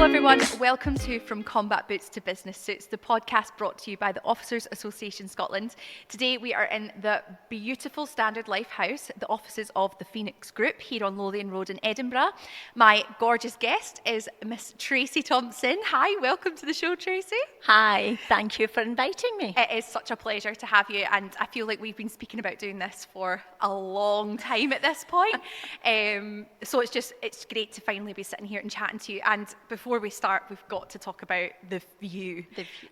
everyone, welcome to From Combat Boots to Business Suits, the podcast brought to you by the Officers Association Scotland. Today we are in the beautiful Standard Life House, the offices of the Phoenix Group here on Lothian Road in Edinburgh. My gorgeous guest is Miss Tracy Thomson. Hi, welcome to the show, Tracy. Hi, thank you for inviting me. It is such a pleasure to have you, and I feel like we've been speaking about doing this for a long time at this point. So it's great to finally be sitting here and chatting to you. And before we start, we've got to talk about the view.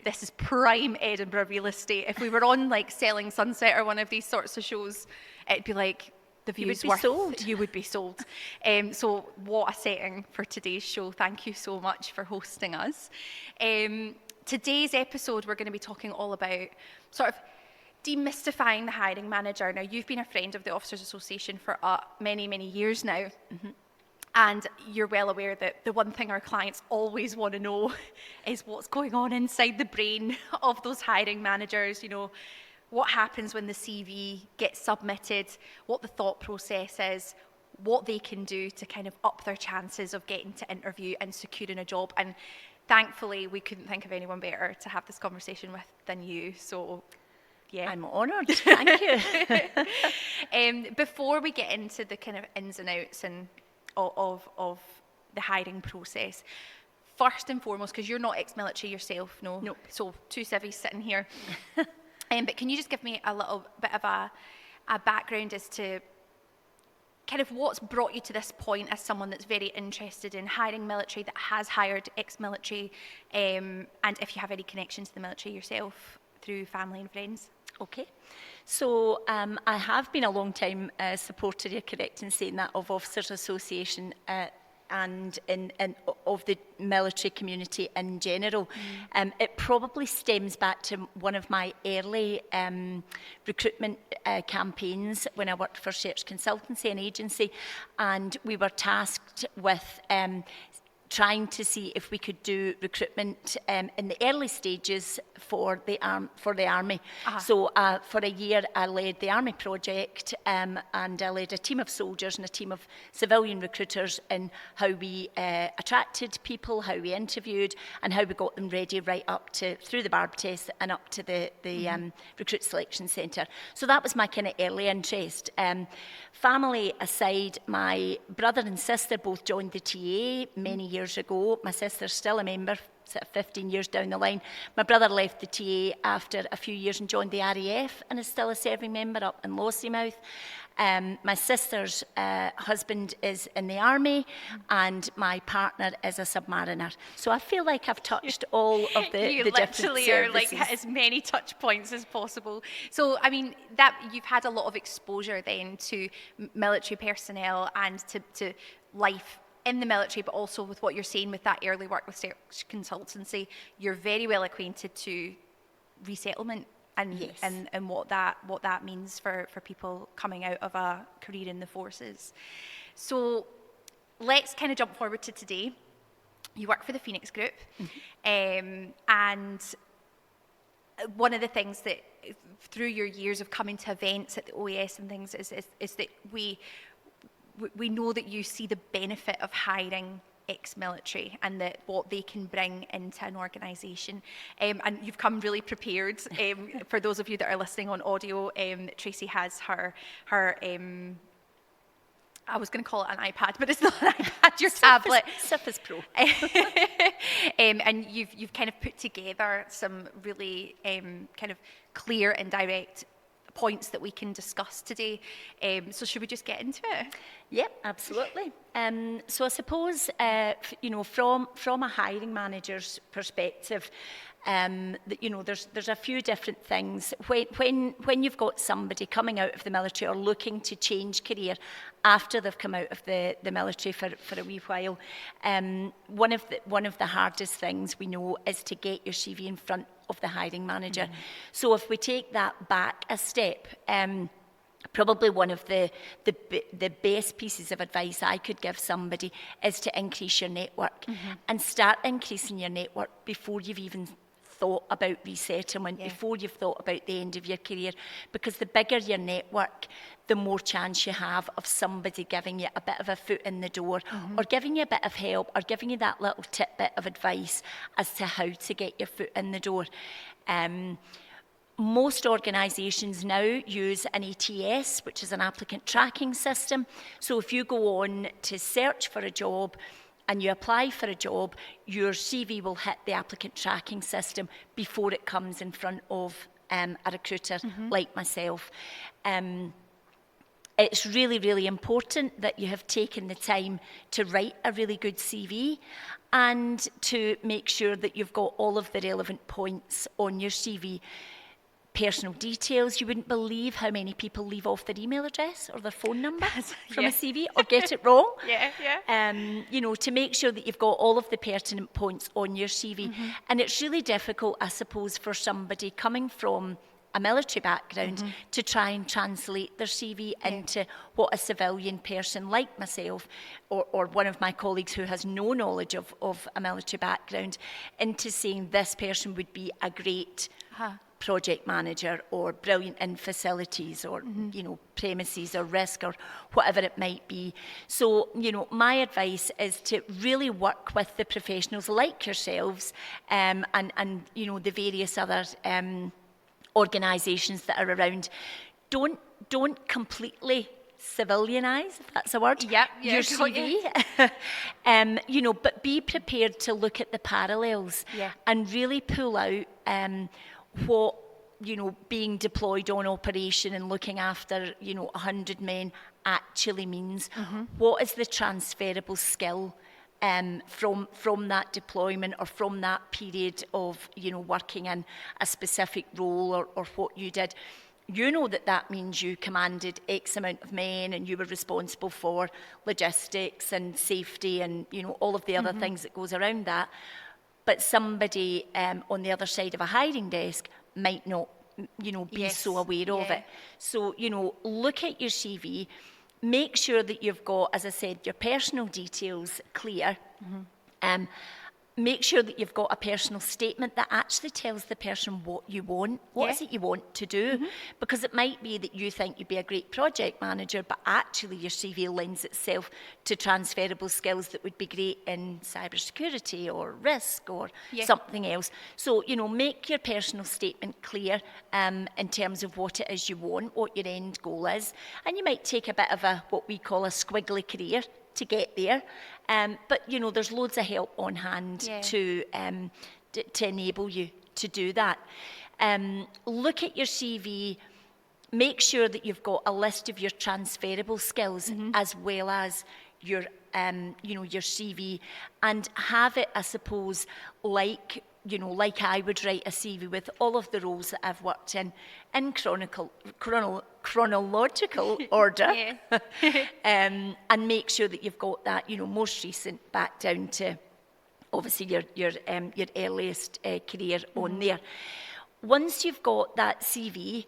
This is prime Edinburgh real estate. If we were on like Selling Sunset or one of these sorts of shows, it'd be like the view's worth. You would be sold. So what a setting for today's show. Thank you so much for hosting us. Today's episode, we're going to be talking all about sort of demystifying the hiring manager. Now, you've been a friend of the Officers Association for many, many years now. Mm-hmm. And you're well aware that the one thing our clients always want to know is what's going on inside the brain of those hiring managers. You know, what happens when the CV gets submitted, what the thought process is, what they can do to kind of up their chances of getting to interview and securing a job. And thankfully, we couldn't think of anyone better to have this conversation with than you. So, yeah. I'm honoured. Thank you. Before we get into the kind of ins and outs and of the hiring process, first and foremost, because you're not ex-military yourself, no? Nope. So two civvies sitting here. But can you just give me a little bit of a background as to kind of what's brought you to this point as someone that's very interested in hiring military, that has hired ex-military, and if you have any connection to the military yourself through family and friends? Okay. So I have been a long time supporter, you're correct in saying that, of Officers Association and of the military community in general. It probably stems back to one of my early recruitment campaigns when I worked for Search Consultancy, an agency, and we were tasked with trying to see if we could do recruitment in the early stages for the army. Uh-huh. So for a year I led the army project, and I led a team of soldiers and a team of civilian recruiters in how we attracted people, how we interviewed, and how we got them ready right up to through the barb test and up to the recruit selection centre. So that was my kind of early interest. Family aside, my brother and sister both joined the TA many years ago. My sister's still a member, sort of 15 years down the line. My brother left the TA after a few years and joined the RAF and is still a serving member up in Lossiemouth. My sister's husband is in the army, and my partner is a submariner. So I feel like I've touched all of the different services. You literally are like as many touch points as possible. So I mean, that you've had a lot of exposure then to military personnel and to life in the military, but also with what you're saying with that early work with Search Consultancy, you're very well acquainted to resettlement and yes. and what that means for people coming out of a career in the forces. So let's kind of jump forward to today. You work for the Phoenix Group, and one of the things that through your years of coming to events at the OAS and things is that we know that you see the benefit of hiring ex-military and that what they can bring into an organisation. And you've come really prepared. For those of you that are listening on audio, Tracy has her I was going to call it an iPad, but it's not an iPad, your tablet. Surface Pro. And you've kind of put together some really kind of clear and direct points that we can discuss today. So should we just get into it? Yep, absolutely. So I suppose, from a hiring manager's perspective, there's a few different things. When you've got somebody coming out of the military or looking to change career after they've come out of the military for a wee while, one of the hardest things we know is to get your CV in front of the hiring manager. Mm-hmm. So if we take that back a step, probably one of the best pieces of advice I could give somebody is to increase your network, and start increasing your network before you've even thought about resettlement, before you've thought about the end of your career, because the bigger your network, the more chance you have of somebody giving you a bit of a foot in the door, or giving you a bit of help, or giving you that little tidbit of advice as to how to get your foot in the door. Most organisations now use an ATS, which is an applicant tracking system. So if you go on to search for a job and you apply for a job, your CV will hit the applicant tracking system before it comes in front of a recruiter like myself. It's really, really important that you have taken the time to write a really good CV and to make sure that you've got all of the relevant points on your CV. Personal details. You wouldn't believe how many people leave off their email address or their phone number from a CV or get it wrong. You know, to make sure that you've got all of the pertinent points on your CV. And it's really difficult, I suppose, for somebody coming from a military background to try and translate their CV into what a civilian person like myself or one of my colleagues who has no knowledge of a military background into saying this person would be a great project manager or brilliant in facilities or, you know, premises or risk or whatever it might be. So, you know, my advice is to really work with the professionals like yourselves and you know, the various other organisations that are around. Don't completely civilianise, if that's a word, your CV. You know, but be prepared to look at the parallels and really pull out what, you know, being deployed on operation and looking after, you know, 100 men actually means. What is the transferable skill from that deployment or from that period of, you know, working in a specific role or what you did? You know that means you commanded X amount of men and you were responsible for logistics and safety and, you know, all of the other things that goes around that. But somebody on the other side of a hiring desk might not, you know, be so aware of it. So, you know, look at your CV, make sure that you've got, as I said, your personal details clear. Make sure that you've got a personal statement that actually tells the person what you want. What is it you want to do? Because it might be that you think you'd be a great project manager, but actually your CV lends itself to transferable skills that would be great in cybersecurity or risk or something else. So, you know, make your personal statement clear in terms of what it is you want, what your end goal is. And you might take a bit of what we call a squiggly career to get there. But, you know, there's loads of help on hand to enable you to do that. Look at your CV, make sure that you've got a list of your transferable skills as well as your, you know, your CV, and have it, I suppose, like, you know, like I would write a CV with all of the roles that I've worked in chronological order, and make sure that you've got that, you know, most recent back down to obviously your earliest career on there. Once you've got that CV,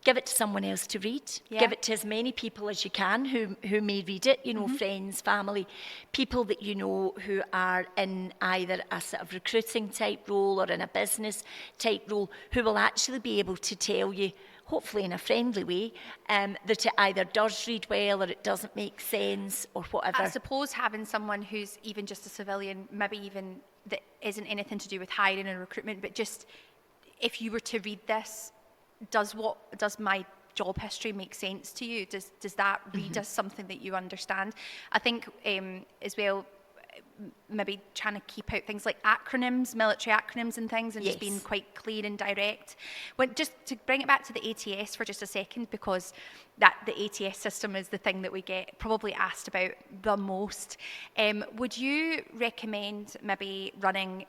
give it to someone else to read. Give it to as many people as you can who may read it, you know, friends, family, people that you know who are in either a sort of recruiting type role or in a business type role, who will actually be able to tell you, hopefully in a friendly way, that it either does read well or it doesn't make sense or whatever. I suppose having someone who's even just a civilian, maybe even that isn't anything to do with hiring and recruitment, but just if you were to read this, does my job history make sense to you? Does that read as something that you understand? I think as well, maybe trying to keep out things like acronyms, military acronyms and things, and just being quite clear and direct. Just to bring it back to the ATS for just a second, because the ATS system is the thing that we get probably asked about the most. Would you recommend maybe running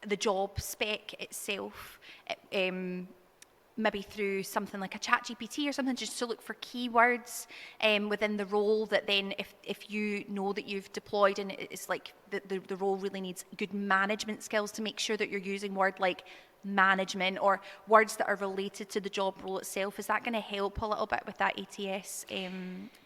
the job spec itself, maybe through something like a ChatGPT or something, just to look for keywords within the role that then if you know that you've deployed and it's like the role really needs good management skills, to make sure that you're using word like management or words that are related to the job role itself. Is that going to help a little bit with that ATS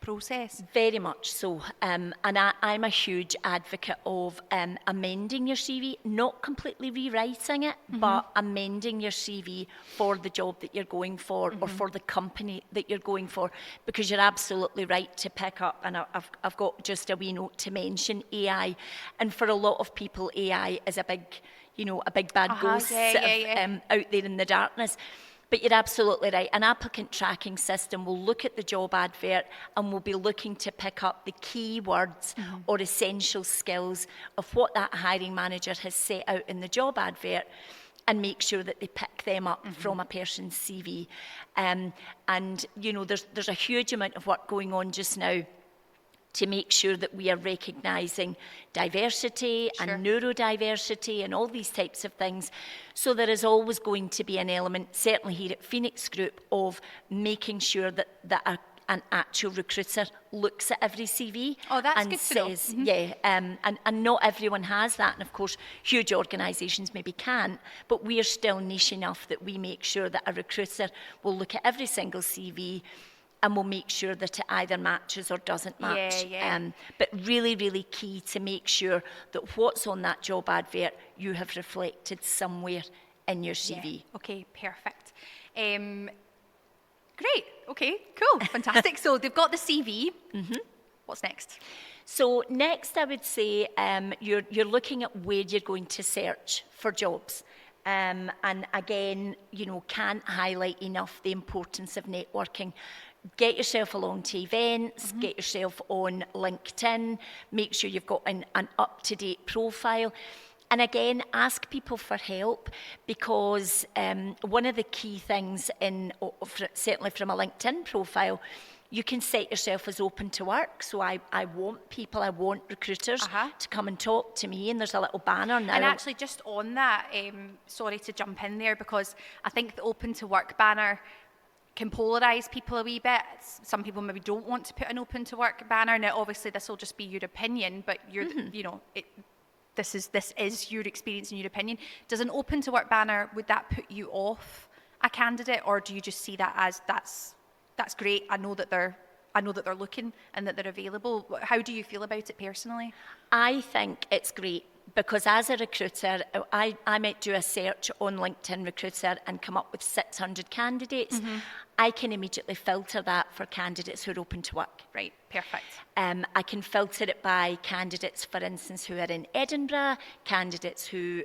process? Very much so. And I'm a huge advocate of amending your CV, not completely rewriting it, but amending your CV for the job that you're going for or for the company that you're going for, because you're absolutely right to pick up, and I've got just a wee note to mention AI. And for a lot of people, AI is a big bad ghost out there in the darkness. But you're absolutely right. An applicant tracking system will look at the job advert and will be looking to pick up the key words or essential skills of what that hiring manager has set out in the job advert, and make sure that they pick them up from a person's CV. And there's a huge amount of work going on just now to make sure that we are recognising diversity and neurodiversity and all these types of things. So there is always going to be an element, certainly here at Phoenix Group, of making sure that an actual recruiter looks at every CV and says, and not everyone has that. And of course, huge organisations maybe can't, but we are still niche enough that we make sure that a recruiter will look at every single CV and we'll make sure that it either matches or doesn't match. But really, really key to make sure that what's on that job advert you have reflected somewhere in your CV. Okay, perfect. Great. Okay, cool. Fantastic. So they've got the CV. What's next? So next, I would say you're looking at where you're going to search for jobs. And again, can't highlight enough the importance of networking. Get yourself along to events, get yourself on LinkedIn, make sure you've got an up-to-date profile. And again, ask people for help, because one of the key things, certainly from a LinkedIn profile, you can set yourself as open to work. So I want recruiters to come and talk to me, and there's a little banner now. And actually, just on that, sorry to jump in there, because I think the open to work banner can polarise people a wee bit. Some people maybe don't want to put an open to work banner. Now, obviously, this will just be your opinion, but you're, this is your experience and your opinion. Does an open to work banner, would that put you off a candidate, or do you just see that as that's great? I know that they're looking and that they're available. How do you feel about it personally? I think it's great, because as a recruiter, I might do a search on LinkedIn Recruiter and come up with 600 candidates. I can immediately filter that for candidates who are open to work. Right, perfect. I can filter it by candidates, for instance, who are in Edinburgh, candidates who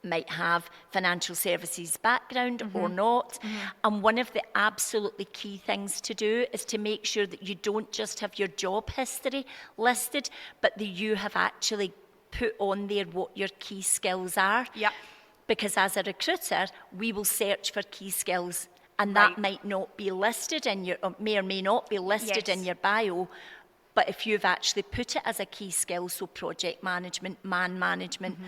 might have financial services background or not. And one of the absolutely key things to do is to make sure that you don't just have your job history listed, but that you have actually put on there what your key skills are. Because as a recruiter, we will search for key skills, and that might not be listed in your, or may not be listed in your bio. But if you've actually put it as a key skill, so project management, man management,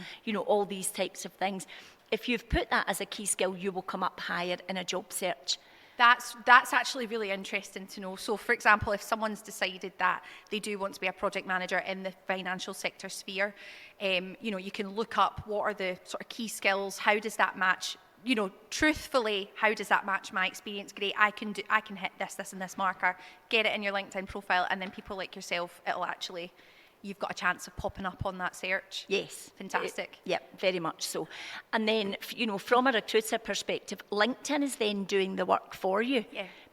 all these types of things, if you've put that as a key skill, you will come up higher in a job search. That's actually really interesting to know. So, for example, if someone's decided that they do want to be a project manager in the financial sector sphere, you can look up what are the sort of key skills. How does that match? Truthfully, how does that match my experience? Great, I can hit this and this marker. Get it in your LinkedIn profile, and then people like yourself, you've got a chance of popping up on that search. Yes. Fantastic. Very much so. And then, from a recruiter perspective, LinkedIn is then doing the work for you.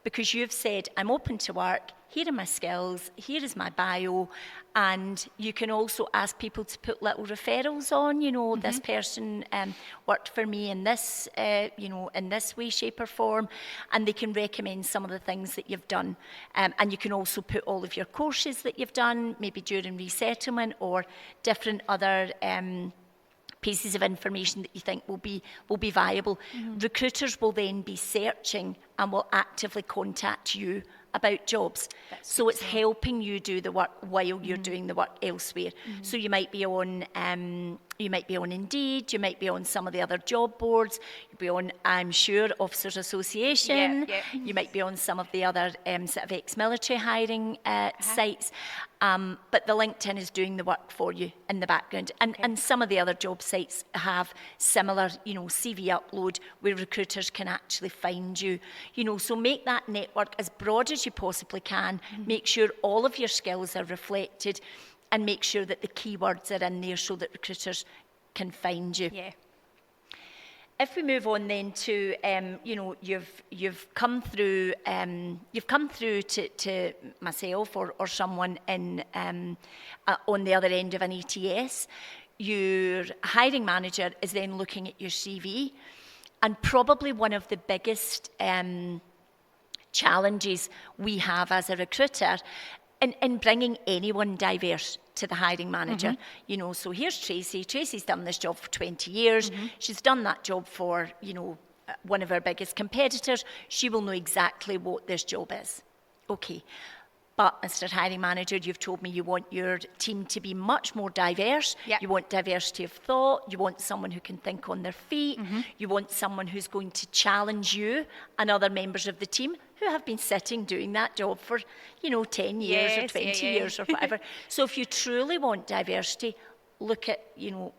Because you've said, I'm open to work, here are my skills, here is my bio, and you can also ask people to put little referrals on, this person worked for me in this, in this way, shape or form, and they can recommend some of the things that you've done. And you can also put all of your courses that you've done, maybe during resettlement or different other pieces of information that you think will be viable. Recruiters will then be searching and will actively contact you about jobs. So it's helping you do the work while you're doing the work elsewhere. So you might be on Indeed, you might be on some of the other job boards, you'll be on, I'm sure, Officers Association, you might be on some of the other sort of ex-military hiring sites. But the LinkedIn is doing the work for you in the background. And some of the other job sites have similar, CV upload where recruiters can actually find you. So make that network as broad as you possibly can. Make sure all of your skills are reflected and make sure that the keywords are in there so that recruiters can find you. Yeah. If we move on then to, you've come through to myself or someone in on the other end of an ETS. Your hiring manager is then looking at your CV, and probably one of the biggest challenges we have as a recruiter in bringing anyone diverse to the hiring manager. So here's Tracy. Tracy's done this job for 20 years. She's done that job for, one of our biggest competitors. She will know exactly what this job is. Okay. But, Mr. Hiring Manager, you've told me you want your team to be much more diverse. Yep. You want diversity of thought. You want someone who can think on their feet. You want someone who's going to challenge you and other members of the team who have been sitting doing that job for, 10 years or 20 years or whatever. So if you truly want diversity, look at Joe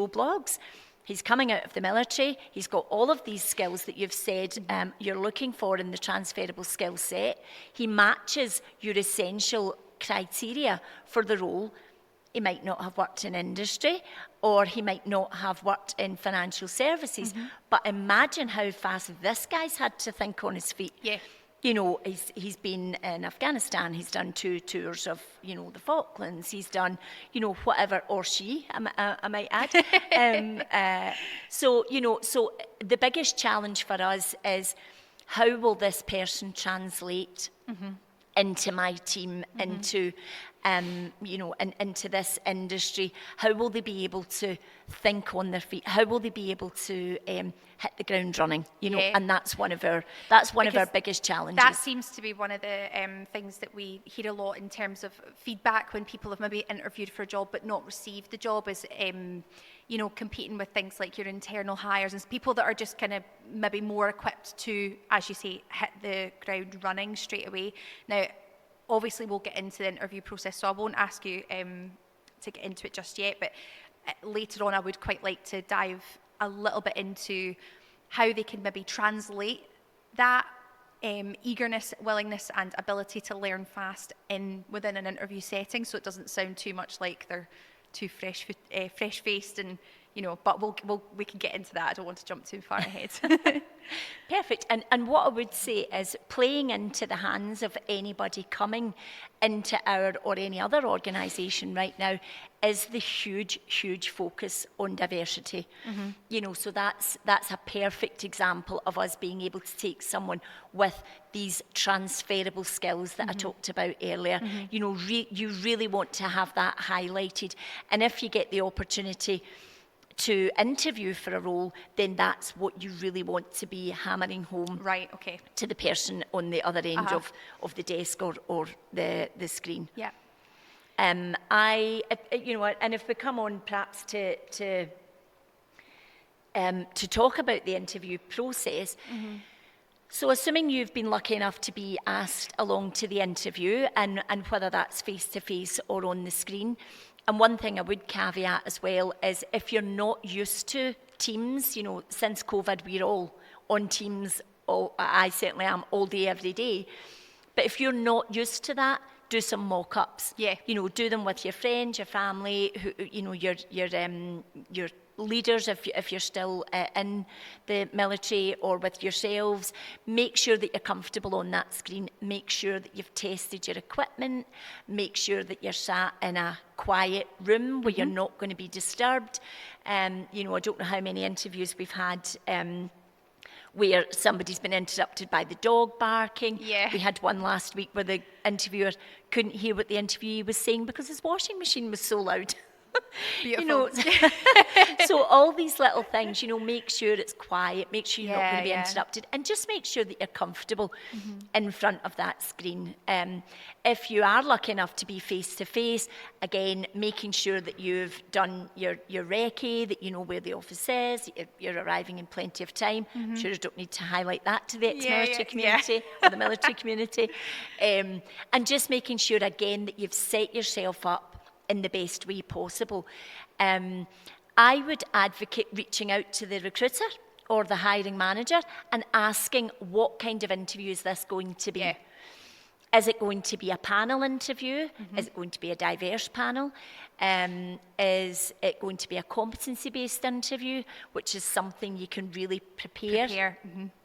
Bloggs. He's coming out of the military. He's got all of these skills that you've said you're looking for in the transferable skill set. He matches your essential criteria for the role. He might not have worked in industry, or he might not have worked in financial services. But imagine how fast this guy's had to think on his feet. Yeah. He's been in Afghanistan, he's done 2 tours of, the Falklands, he's done, whatever, or she, I might add. So the biggest challenge for us is how will this person translate into my team, into into this industry? How will they be able to think on their feet? How will they be able to hit the ground running? And that's one of our biggest challenges. That seems to be one of the things that we hear a lot in terms of feedback when people have maybe interviewed for a job but not received the job is competing with things like your internal hires and people that are just kind of maybe more equipped to, as you say, hit the ground running straight away. Now, obviously, we'll get into the interview process, so I won't ask you to get into it just yet, but later on I would quite like to dive a little bit into how they can maybe translate that eagerness, willingness and ability to learn fast within an interview setting, so it doesn't sound too much like they're too fresh-faced and but we can get into that. I don't want to jump too far ahead. Perfect. And what I would say is playing into the hands of anybody coming into our or any other organisation right now is the huge focus on diversity. So that's a perfect example of us being able to take someone with these transferable skills that I talked about earlier. You really want to have that highlighted. And if you get the opportunity to interview for a role, then that's what you really want to be hammering home to the person on the other end of the desk or the screen. Yeah. And if we come on perhaps to talk about the interview process, so assuming you've been lucky enough to be asked along to the interview, and whether that's face-to-face or on the screen, and one thing I would caveat as well is if you're not used to Teams, since COVID, we're all on Teams, I certainly am, all day, every day. But if you're not used to that, do some mock-ups. Yeah. Do them with your friends, your family, your leaders if you're still in the military, or with yourselves. Make sure that you're comfortable on that screen. Make sure that you've tested your equipment. Make sure that you're sat in a quiet room where you're not going to be disturbed. I don't know how many interviews we've had where somebody's been interrupted by the dog barking. Yeah. We had one last week where the interviewer couldn't hear what the interviewee was saying because his washing machine was so loud. Beautiful. You know, so all these little things, you know, make sure it's quiet, make sure you're not going to be interrupted, and just make sure that you're comfortable in front of that screen. If you are lucky enough to be face-to-face, again, making sure that you've done your recce, that you know where the office is, you're arriving in plenty of time. I'm sure I don't need to highlight that to the ex-military community or the military community. And just making sure, again, that you've set yourself up in the best way possible. I would advocate reaching out to the recruiter or the hiring manager and asking, what kind of interview is this going to be? Is it going to be a panel interview? Is it going to be a diverse panel? Is it going to be a competency-based interview, which is something you can really prepare.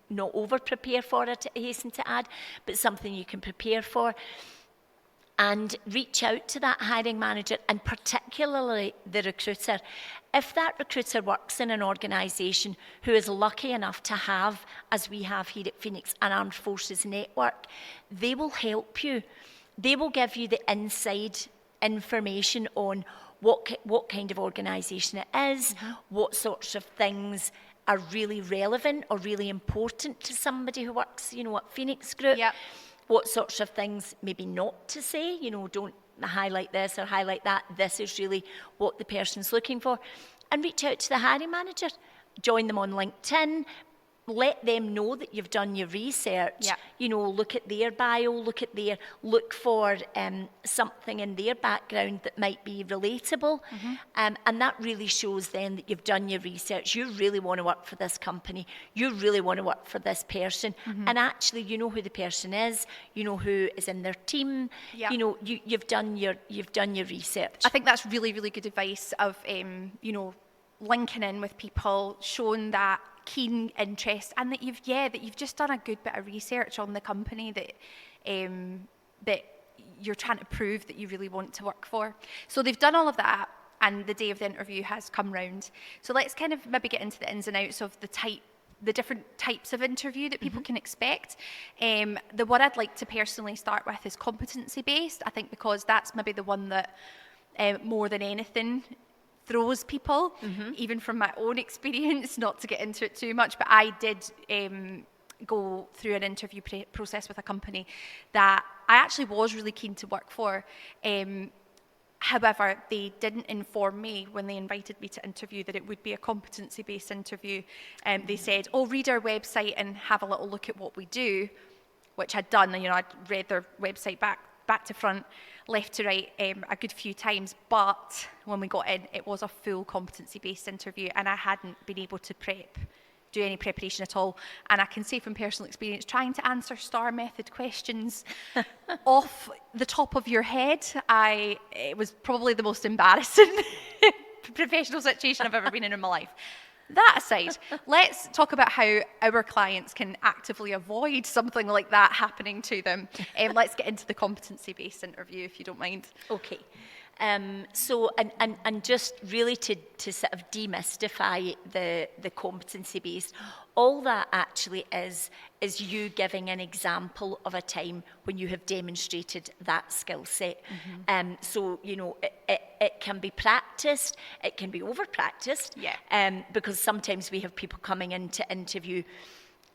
Not over-prepare for it, I hasten to add, but something you can prepare for. And reach out to that hiring manager, and particularly the recruiter. If that recruiter works in an organisation who is lucky enough to have, as we have here at Phoenix, an armed forces network, they will help you. They will give you the inside information on what kind of organisation it is, what sorts of things are really relevant or really important to somebody who works, you know, at Phoenix Group. What sorts of things maybe not to say, you know, don't highlight this or highlight that. This is really what the person's looking for. And reach out to the hiring manager. Join them on LinkedIn. Let them know that you've done your research. You know, look at their bio, look for something in their background that might be relatable. And that really shows then that you've done your research. You really want to work for this company. You really want to work for this person. And actually, you know who the person is. You know who is in their team. You know, you've done your research. I think that's really, really good advice of, you know, linking in with people, showing that keen interest, and that you've just done a good bit of research on the company that that you're trying to prove that you really want to work for. So they've done all of that, and the day of the interview has come round. So let's kind of maybe get into the ins and outs of the different types of interview that people can expect. The one I'd like to personally start with is competency based. I think because that's maybe the one that more than anything throws people, even from my own experience, not to get into it too much, but I did go through an interview process with a company that I actually was really keen to work for. However, they didn't inform me when they invited me to interview that it would be a competency-based interview. They said, oh, read our website and have a little look at what we do, which I'd done. You know, I'd read their website back to front, left to right a good few times, but when we got in, it was a full competency-based interview, and I hadn't been able to do any preparation at all. And I can say from personal experience, trying to answer STAR method questions off the top of your head, it was probably the most embarrassing professional situation I've ever been in my life. That aside, let's talk about how our clients can actively avoid something like that happening to them. Let's get into the competency-based interview, if you don't mind. Okay. So just really to sort of demystify the competency-based, all that actually is you giving an example of a time when you have demonstrated that skill set. So, you know, it can be practiced, it can be over-practiced, because sometimes we have people coming in to interview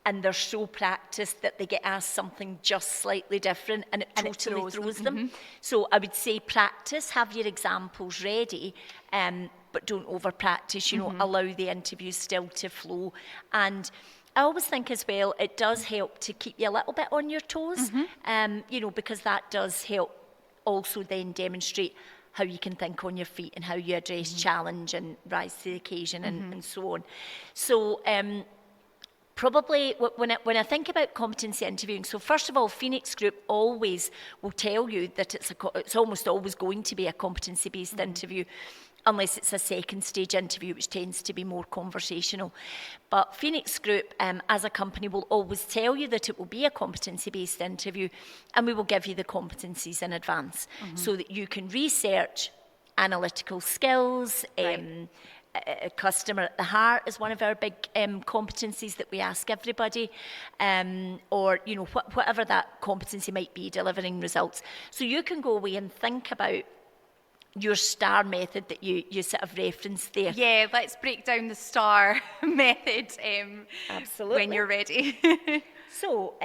and they're so practiced that they get asked something just slightly different and it totally throws them. So I would say practice, have your examples ready, but don't over-practice, you know, allow the interview still to flow. And I always think as well, it does help to keep you a little bit on your toes, you know, because that does help also then demonstrate how you can think on your feet and how you address challenge and rise to the occasion and so on. So, probably when I think about competency interviewing, so first of all, Phoenix Group always will tell you that it's almost always going to be a competency-based interview, unless it's a second stage interview, which tends to be more conversational. But Phoenix Group, as a company, will always tell you that it will be a competency-based interview, and we will give you the competencies in advance so that you can research analytical skills, customer at the heart is one of our big competencies that we ask everybody, or you know whatever that competency might be, delivering results. So you can go away and think about your STAR method that you sort of referenced there. Yeah, let's break down the STAR method Absolutely. when you're ready. So,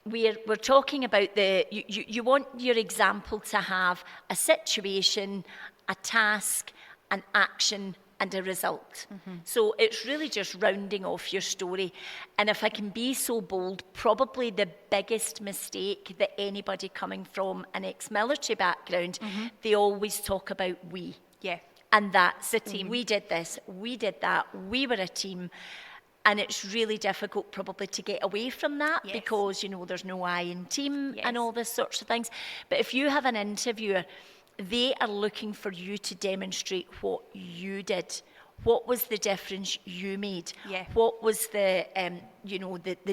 we're talking about you want your example to have a situation, a task, an action, and a result. So it's really just rounding off your story. And if I can be so bold, probably the biggest mistake that anybody coming from an ex-military background, they always talk about we. Yeah. And that's the team. We did this, we did that, we were a team. And it's really difficult probably to get away from that because, there's no I in team and all this sorts of things. But if you have an interviewer, they are looking for you to demonstrate what you did. What was the difference you made? Yeah. What was the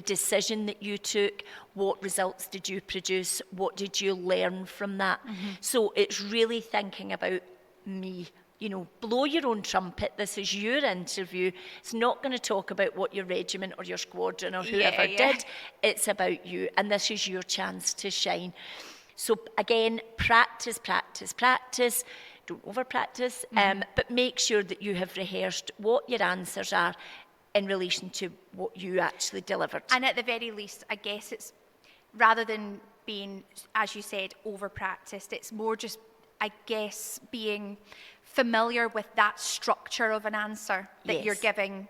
decision that you took? What results did you produce? What did you learn from that? So it's really thinking about me. Blow your own trumpet. This is your interview. It's not going to talk about what your regiment or your squadron or whoever did. It's about you, and this is your chance to shine. So again, practice, practice, practice. Don't over-practice, but make sure that you have rehearsed what your answers are in relation to what you actually delivered. And at the very least, I guess it's, rather than being, as you said, over-practiced, it's more just, I guess, being familiar with that structure of an answer that you're giving,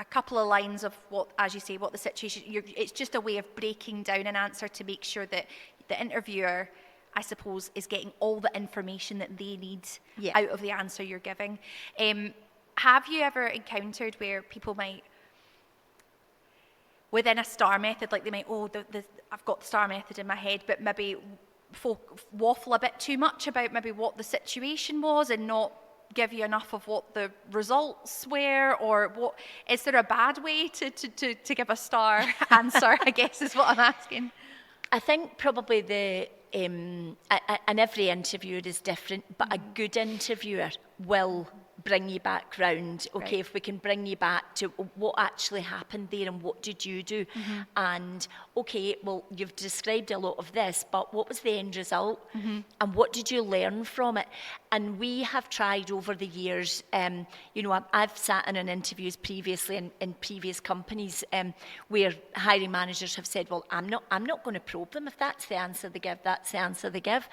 a couple of lines of what, as you say, what the situation, it's just a way of breaking down an answer to make sure that the interviewer, I suppose, is getting all the information that they need out of the answer you're giving. Have you ever encountered where people might, within a STAR method, like they might, I've got the STAR method in my head, but maybe waffle a bit too much about maybe what the situation was and not give you enough of what the results were, or what is there a bad way to give a STAR answer, I guess is what I'm asking. I think probably and every interviewer is different, but a good interviewer will bring you back round. Okay, if we can bring you back to what actually happened there and what did you do, and okay, well, you've described a lot of this, but what was the end result, and what did you learn from it? And we have tried over the years, I've sat in interviews previously in previous companies where hiring managers have said, well, I'm not going to probe them. If that's the answer they give, that's the answer they give.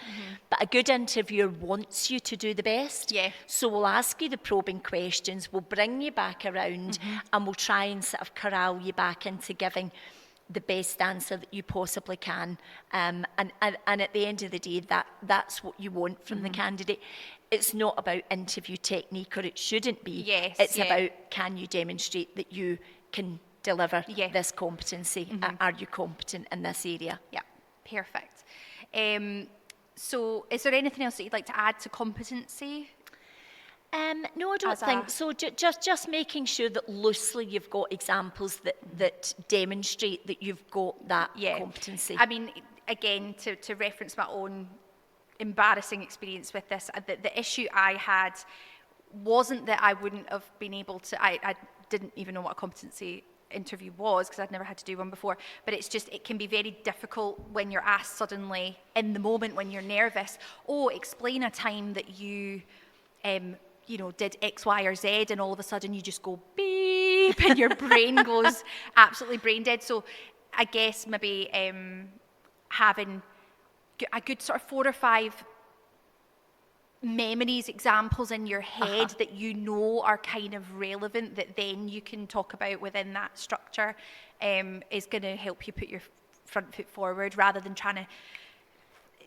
But a good interviewer wants you to do the best. Yeah. So we'll ask you the probing questions, we'll bring you back around, and we'll try and sort of corral you back into giving the best answer that you possibly can. And at the end of the day, that's what you want from the candidate. It's not about interview technique, or it shouldn't be. Yes, it's about, can you demonstrate that you can deliver this competency? Are you competent in this area? Yeah, perfect. So is there anything else that you'd like to add to competency? No, I don't think so. Just making sure that loosely you've got examples that demonstrate that you've got that competency. I mean, again, to reference my own embarrassing experience with this, the issue I had wasn't that I wouldn't have been able to, I didn't even know what a competency interview was because I'd never had to do one before, but it's just, it can be very difficult when you're asked suddenly in the moment when you're nervous, explain a time that you did X, Y, or Z, and all of a sudden you just go beep and your brain goes absolutely brain dead. So I guess maybe having a good sort of 4 or 5 memories, examples in your head that are kind of relevant, that then you can talk about within that structure, is going to help you put your front foot forward, rather than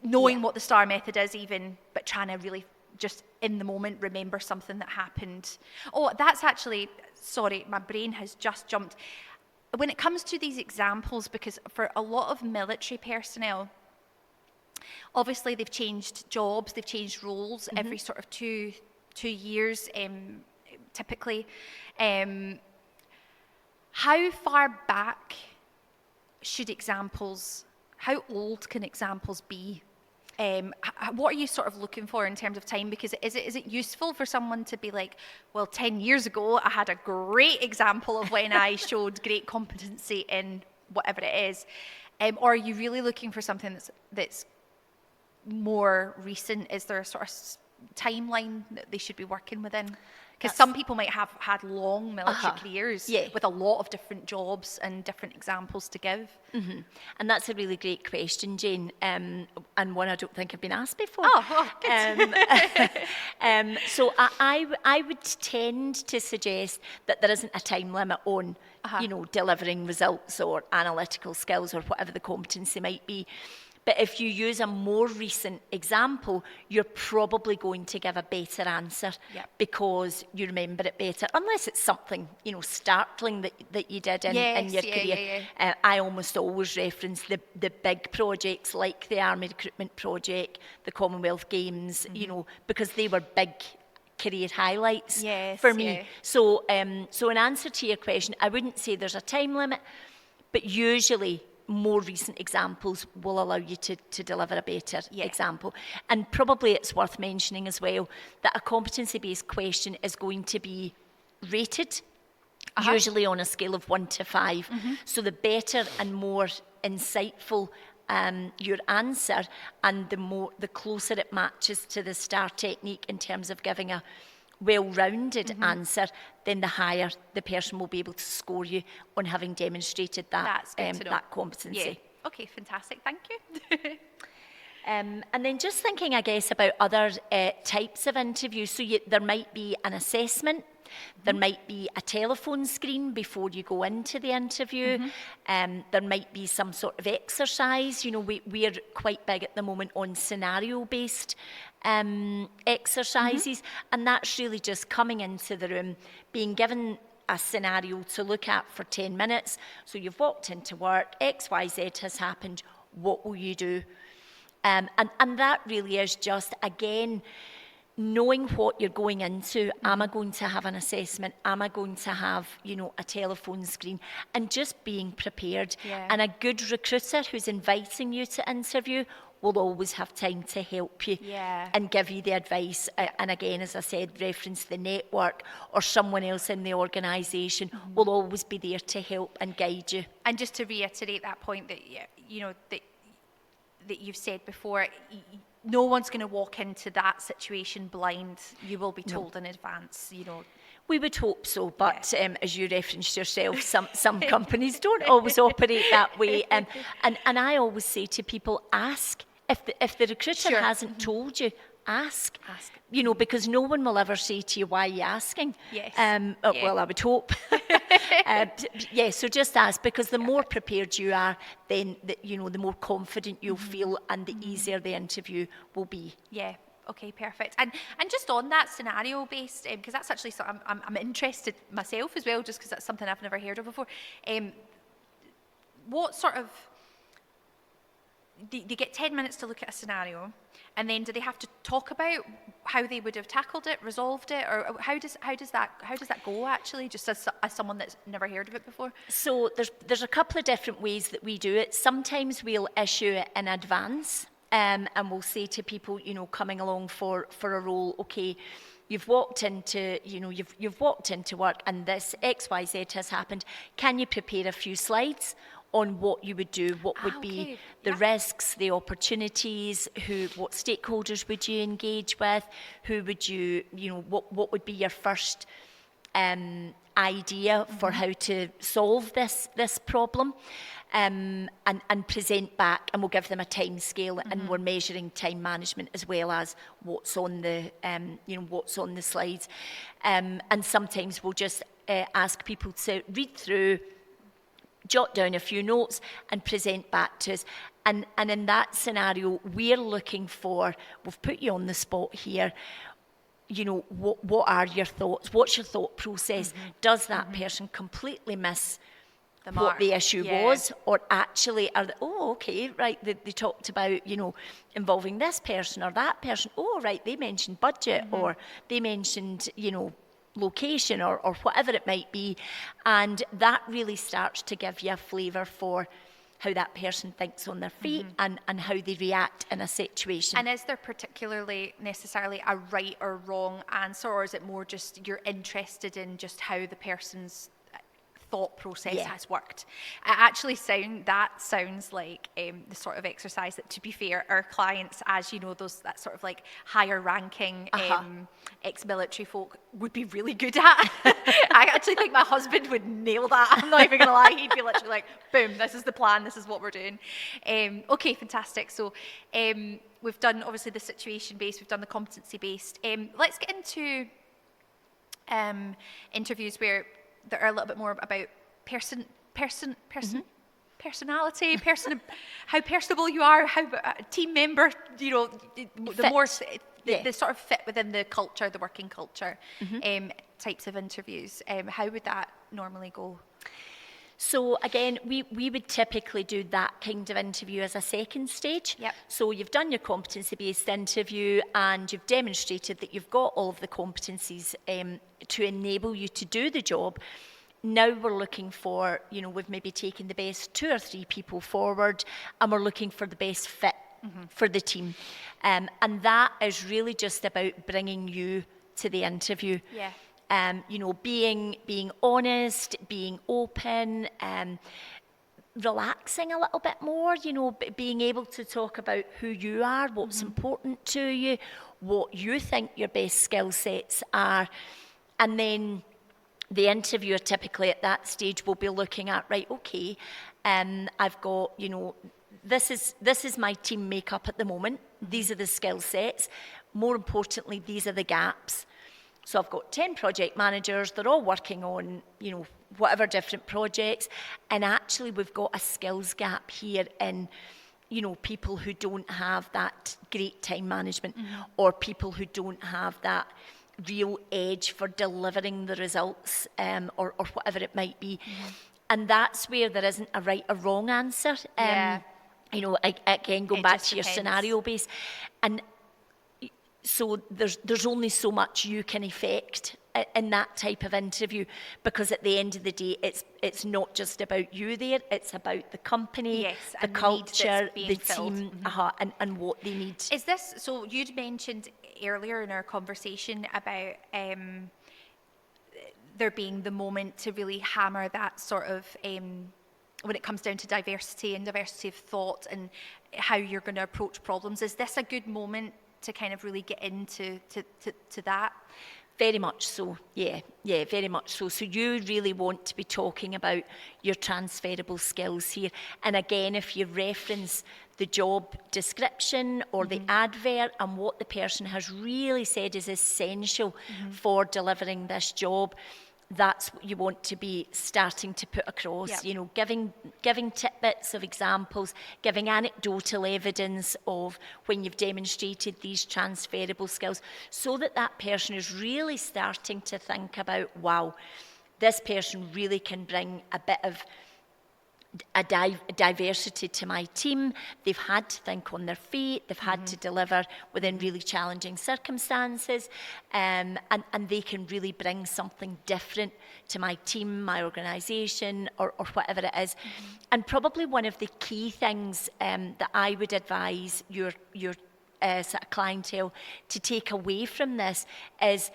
knowing what the STAR method is even, but trying to really just in the moment remember something that happened. That's actually, sorry, my brain has just jumped. When it comes to these examples, because for a lot of military personnel, obviously they've changed jobs, they've changed roles every sort of two years, typically. How far back how old can examples be? What are you sort of looking for in terms of time? Because is it useful for someone to be like, well, 10 years ago, I had a great example of when I showed great competency in whatever it is? Or are you really looking for something that's more recent? Is there a sort of timeline that they should be working within? Because some people might have had long military careers with a lot of different jobs and different examples to give. And that's a really great question, Jane, and one I don't think I've been asked before. So I would tend to suggest that there isn't a time limit on, delivering results or analytical skills or whatever the competency might be. But if you use a more recent example, you're probably going to give a better answer because you remember it better, unless it's something, startling that you did in your career. I almost always reference the big projects like the Army Recruitment Project, the Commonwealth Games, because they were big career highlights for me. So in answer to your question, I wouldn't say there's a time limit, but usually more recent examples will allow you to deliver a better example. And probably it's worth mentioning as well that a competency-based question is going to be rated, usually on a scale of 1 to 5. So the better and more insightful your answer, and the closer it matches to the STAR technique in terms of giving a well-rounded answer, then the higher the person will be able to score you on having demonstrated that competency. Okay, fantastic, thank you. And then just thinking, I guess, about other types of interviews. So there might be an assessment, there might be a telephone screen before you go into the interview, there might be some sort of exercise. We're quite big at the moment on scenario-based exercises, and that's really just coming into the room, being given a scenario to look at for 10 minutes. So you've walked into work, X, Y, Z has happened, what will you do? And that really is just, again, knowing what you're going into. Am I going to have an assessment? Am I going to have, a telephone screen? And just being prepared. And a good recruiter who's inviting you to interview will always have time to help you and give you the advice. And again, as I said, reference the network or someone else in the organisation will always be there to help and guide you. And just to reiterate that point that, that you've said before, no one's going to walk into that situation blind. You will be told in advance, We would hope so, but as you referenced yourself, some companies don't always operate that way. And I always say to people, ask. If the recruiter hasn't told you, ask. Because no one will ever say to you, why are you asking? Well, I would hope. So just ask, because the more prepared you are, then the more confident you'll feel and the easier the interview will be. Okay, perfect. And just on that scenario-based, because that's actually something I'm interested myself as well, just because that's something I've never heard of before. What sort of... They get 10 minutes to look at a scenario, and then do they have to talk about how they would have tackled it, resolved it, or how does that go actually, just as someone that's never heard of it before? So there's a couple of different ways that we do it. Sometimes we'll issue it in advance, and we'll say to people, coming along for a role, okay, you've walked into work and this XYZ has happened. Can you prepare a few slides on what you would do, what would be the risks, the opportunities, what stakeholders would you engage with, who would you, what would be your first idea for how to solve this problem, and present back, and we'll give them a time scale, and we're measuring time management as well as what's on the slides, and sometimes we'll just ask people to read through, jot down a few notes and present back to us. And in that scenario, we're looking for, we've put you on the spot here, what are your thoughts? What's your thought process? Does that person completely miss what the issue was? Or actually, they talked about, involving this person or that person. Oh, right, they mentioned budget or they mentioned, location or whatever it might be, and that really starts to give you a flavour for how that person thinks on their feet and how they react in a situation. And is there particularly necessarily a right or wrong answer, or is it more just you're interested in just how the person's thought process Yeah. has worked. That sounds like the sort of exercise that, to be fair, our clients, as you know, that sort of like higher ranking ex-military folk would be really good at. I actually think my husband would nail that. I'm not even gonna lie, he'd be literally like, boom, this is the plan, this is what we're doing. Okay, fantastic. So we've done obviously the situation based, we've done the competency based. Let's get into interviews that are a little bit more about personality, how personable you are, how team member, you know, the sort of fit within the culture, the working culture, types of interviews. How would that normally go? So again, we would typically do that kind of interview as a second stage. Yep. So you've done your competency-based interview and you've demonstrated that you've got all of the competencies to enable you to do the job. Now we're looking for, you know, we've maybe taken the best 2 or 3 people forward and we're looking for the best fit for the team. And that is really just about bringing you to the interview. Yeah. You know, being honest, being open, relaxing a little bit more, you know, being able to talk about who you are, what's important to you, what you think your best skill sets are. And then the interviewer typically at that stage will be looking at, right, okay, I've got, you know, this is my team makeup at the moment. These are the skill sets. More importantly, these are the gaps. So I've got 10 project managers, they're all working on, you know, whatever different projects, and actually we've got a skills gap here in, you know, people who don't have that great time management or people who don't have that real edge for delivering the results or whatever it might be. And that's where there isn't a right or wrong answer. You know, again, going back to your scenario base. And so there's only so much you can effect in that type of interview, because at the end of the day, it's not just about you there, it's about the company, the culture, the team, and what they need. Is this, so you'd mentioned earlier in our conversation about there being the moment to really hammer that sort of, when it comes down to diversity and diversity of thought and how you're going to approach problems. Is this a good moment to kind of really get into to that? Very much so, yeah, very much so. So you really want to be talking about your transferable skills here. And again, if you reference the job description or the advert and what the person has really said is essential for delivering this job, that's what you want to be starting to put across, you know, giving tidbits of examples, giving anecdotal evidence of when you've demonstrated these transferable skills, so that that person is really starting to think about, wow, this person really can bring a bit of a diversity to my team. They've had to think on their feet. They've had to deliver within really challenging circumstances, and they can really bring something different to my team, my organisation, or whatever it is. And probably one of the key things that I would advise your sort of clientele to take away from this is,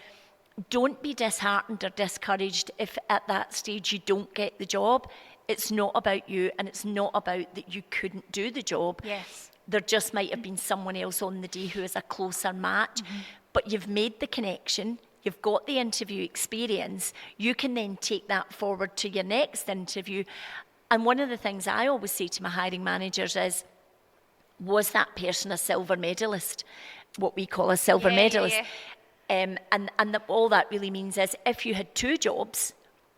don't be disheartened or discouraged if at that stage you don't get the job. It's not about you, and it's not about that you couldn't do the job. Yes. There just might have been someone else on the day who is a closer match, but you've made the connection, you've got the interview experience, you can then take that forward to your next interview. And one of the things I always say to my hiring managers is, was that person a silver medalist? What we call a silver medalist. And all that really means is, if you had 2 jobs,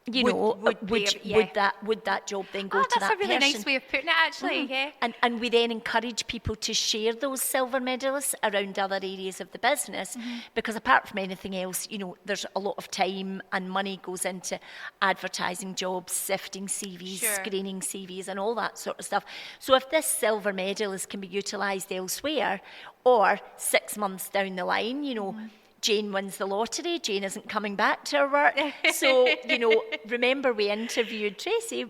you know, would that job then go to that person? That's a really nice way of putting it, actually. And we then encourage people to share those silver medalists around other areas of the business, because apart from anything else, you know, there's a lot of time and money goes into advertising jobs, sifting CVs, screening CVs, and all that sort of stuff. So if this silver medalist can be utilised elsewhere, or 6 months down the line, you know, Jane wins the lottery, Jane isn't coming back to her work. So, you know, remember we interviewed Tracy.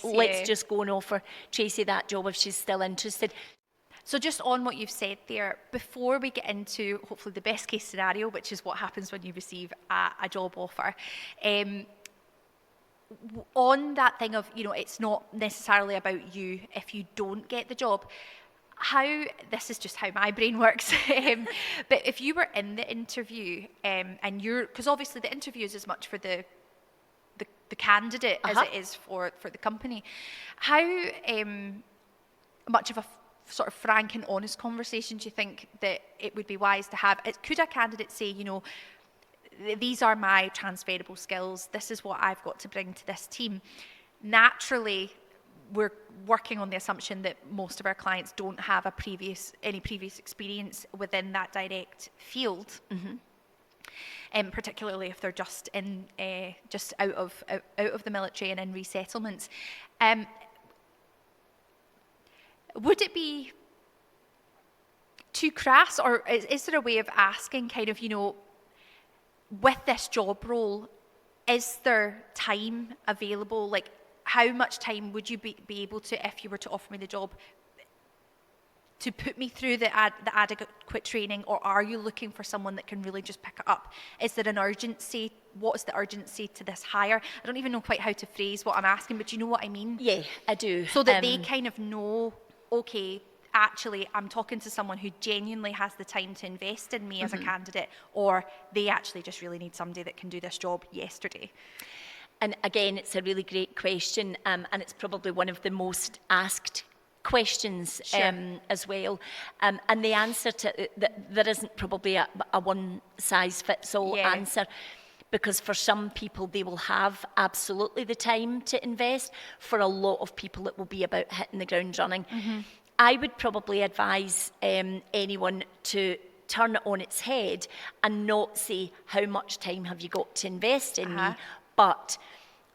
Let's just go and offer Tracy that job if she's still interested. So just on what you've said there, before we get into hopefully the best case scenario, which is what happens when you receive a job offer, on that thing of, it's not necessarily about you if you don't get the job. This is just how my brain works, but if you were in the interview and because obviously the interview is as much for the candidate as it is for the company, how much of a sort of frank and honest conversation do you think that it would be wise to have? Could a candidate say, these are my transferable skills, this is what I've got to bring to this team? Naturally, we're working on the assumption that most of our clients don't have any previous experience within that direct field, particularly if they're just out of the military and in resettlements. Would it be too crass, or is there a way of asking kind of, with this job role, is there time available? Like, how much time would you be able to, if you were to offer me the job, to put me through the adequate training, or are you looking for someone that can really just pick it up? Is there an urgency? What's the urgency to this hire? I don't even know quite how to phrase what I'm asking, but do you know what I mean? Yeah, I do. So that they kind of know, okay, actually, I'm talking to someone who genuinely has the time to invest in me as a candidate, or they actually just really need somebody that can do this job yesterday. And again, it's a really great question, and it's probably one of the most asked questions as well. And the answer to there isn't probably a one-size-fits-all answer, because for some people they will have absolutely the time to invest. For a lot of people it will be about hitting the ground running. I would probably advise anyone to turn it on its head and not say, how much time have you got to invest in me, but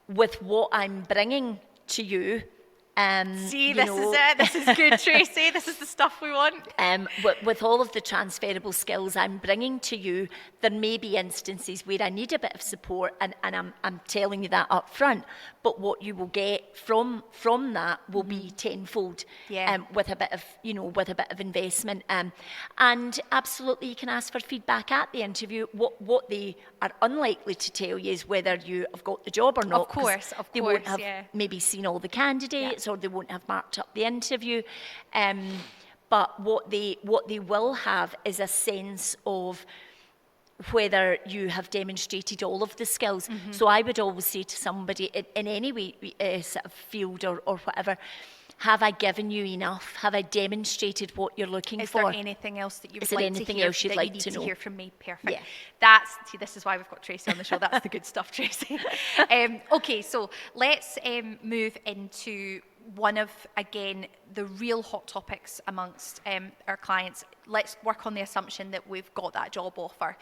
with what I'm bringing to you. See, this is it. This is good, Tracy. This is the stuff we want. With all of the transferable skills I'm bringing to you, there may be instances where I need a bit of support, and I'm telling you that up front. But what you will get from that will be tenfold, with a bit of investment. And absolutely, you can ask for feedback at the interview. What they are unlikely to tell you is whether you have got the job or not. Of course, they won't have maybe seen all the candidates, or they won't have marked up the interview. But what they will have is a sense of whether you have demonstrated all of the skills. So I would always say to somebody in any way, sort of field or whatever, have I given you enough? Have I demonstrated what you're looking for? Is there anything else that you would like to hear, else you'd like to know? Hear from me? Perfect. Yeah. This is why we've got Tracy on the show. That's the good stuff, Tracy. Okay, so let's move into one of, again, the real hot topics amongst our clients. Let's work on the assumption that we've got that job offer.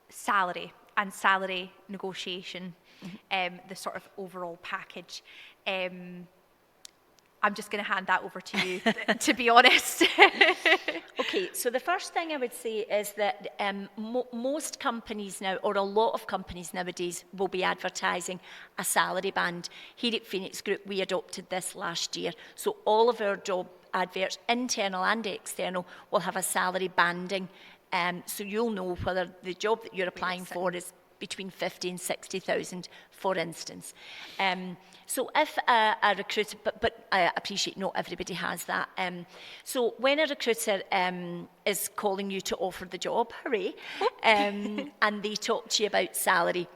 Salary and salary negotiation, the sort of overall package. I'm just going to hand that over to you, to be honest. Okay, so the first thing I would say is that most companies now, or a lot of companies nowadays, will be advertising a salary band. Here at Phoenix Group, we adopted this last year. So all of our job adverts, internal and external, will have a salary banding. So you'll know whether the job that you're applying for is between 50 and 60,000, for instance. So if a recruiter, but I appreciate not everybody has that. So when a recruiter is calling you to offer the job, hooray, and they talk to you about salary,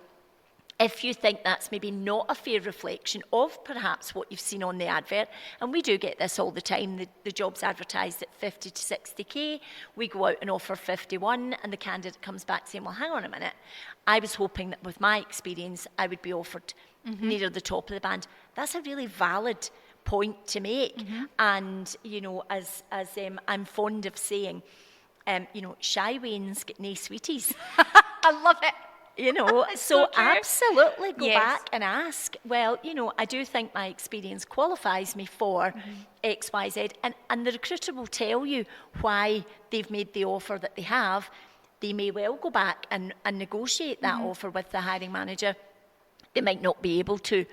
if you think that's maybe not a fair reflection of perhaps what you've seen on the advert, and we do get this all the time, the job's advertised at 50 to 60k, we go out and offer 51, and the candidate comes back saying, well, hang on a minute, I was hoping that with my experience I would be offered near the top of the band. That's a really valid point to make, and as I'm fond of saying, shy wains get nae sweeties. I love it. So absolutely go back and ask, well, I do think my experience qualifies me for X, Y, Z. And the recruiter will tell you why they've made the offer that they have. They may well go back and negotiate that offer with the hiring manager they might not be able to.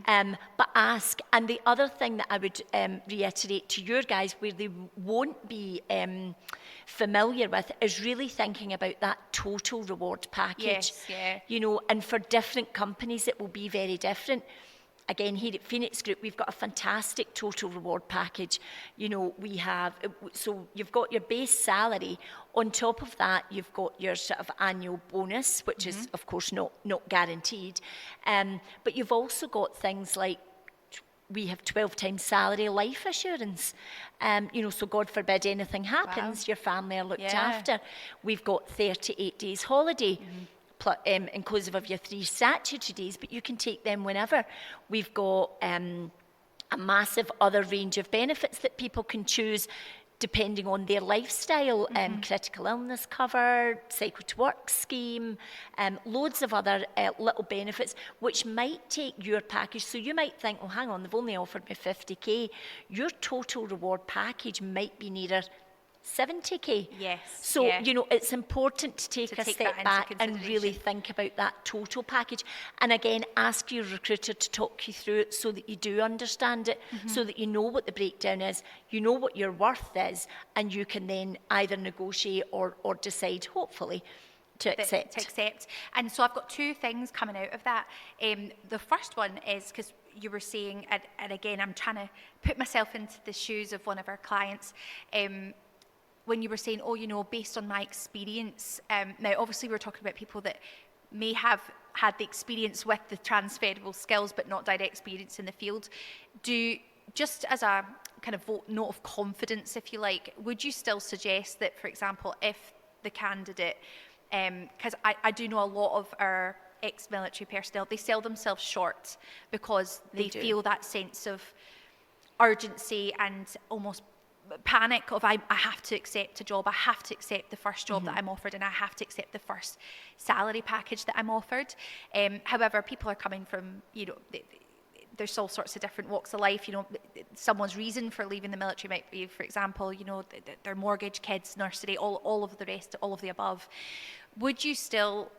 But ask. And the other thing that I would reiterate to your guys, where they won't be familiar with, is really thinking about that total reward package. Yes, yeah. You know, and for different companies, it will be very different. Again, here at Phoenix Group, we've got a fantastic total reward package. You know, we have, so you've got your base salary. On top of that, you've got your sort of annual bonus, which is, of course, not guaranteed. But you've also got things like, we have 12 times salary life assurance. You know, so God forbid anything happens, your family are looked after. We've got 38 days holiday. Inclusive of your 3 statutory days, but you can take them whenever. We've got a massive other range of benefits that people can choose depending on their lifestyle, critical illness cover, cycle to work scheme, loads of other little benefits which might take your package. So you might think, oh, hang on, they've only offered me 50k. Your total reward package might be nearer 70k. Yes. So, you know, it's important to take a step back and really think about that total package. And again, ask your recruiter to talk you through it so that you do understand it, so that you know what the breakdown is, you know what your worth is, and you can then either negotiate or decide, hopefully, to accept. And so I've got 2 things coming out of that. The first one is, because you were saying, and again, I'm trying to put myself into the shoes of one of our clients, when you were saying, oh, you know, based on my experience, now obviously we're talking about people that may have had the experience with the transferable skills but not direct experience in the field. Just as a kind of note of confidence, if you like, would you still suggest that, for example, if the candidate, because I do know a lot of our ex-military personnel, they sell themselves short because they feel that sense of urgency and almost panic of I have to accept a job, I have to accept the first job that I'm offered, and I have to accept the first salary package that I'm offered. However, people are coming from, you know, there's all sorts of different walks of life. You know, someone's reason for leaving the military might be, for example, you know, their mortgage, kids, nursery, all of the rest, all of the above. Would you still,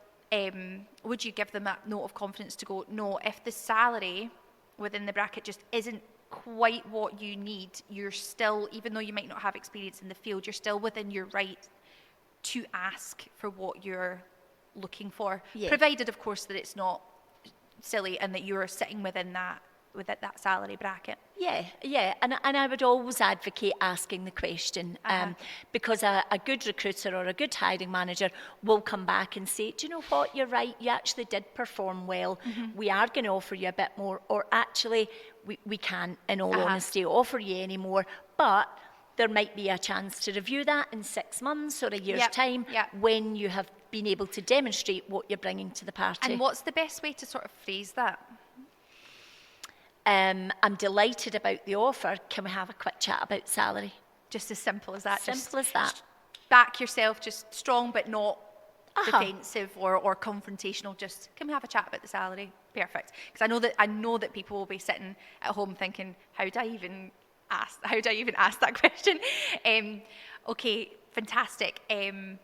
would you give them that note of confidence to go, no, if the salary within the bracket just isn't quite what you need, you're still, even though you might not have experience in the field, you're still within your right to ask for what you're looking for, provided, of course, that it's not silly and that you're sitting within that salary bracket. And I would always advocate asking the question, because a good recruiter or a good hiring manager will come back and say, do you know what, you're right, you actually did perform well, we are going to offer you a bit more, or actually we can't, in all honesty, offer you any more, but there might be a chance to review that in 6 months or a year's time when you have been able to demonstrate what you're bringing to the party. And what's the best way to sort of phrase that? I'm delighted about the offer. Can we have a quick chat about salary? Just as simple as that. Simple as that. Back yourself, just strong but not defensive or confrontational. Just, can we have a chat about the salary? Perfect. Because I know that people will be sitting at home thinking, how do I even ask that question? Okay, fantastic. And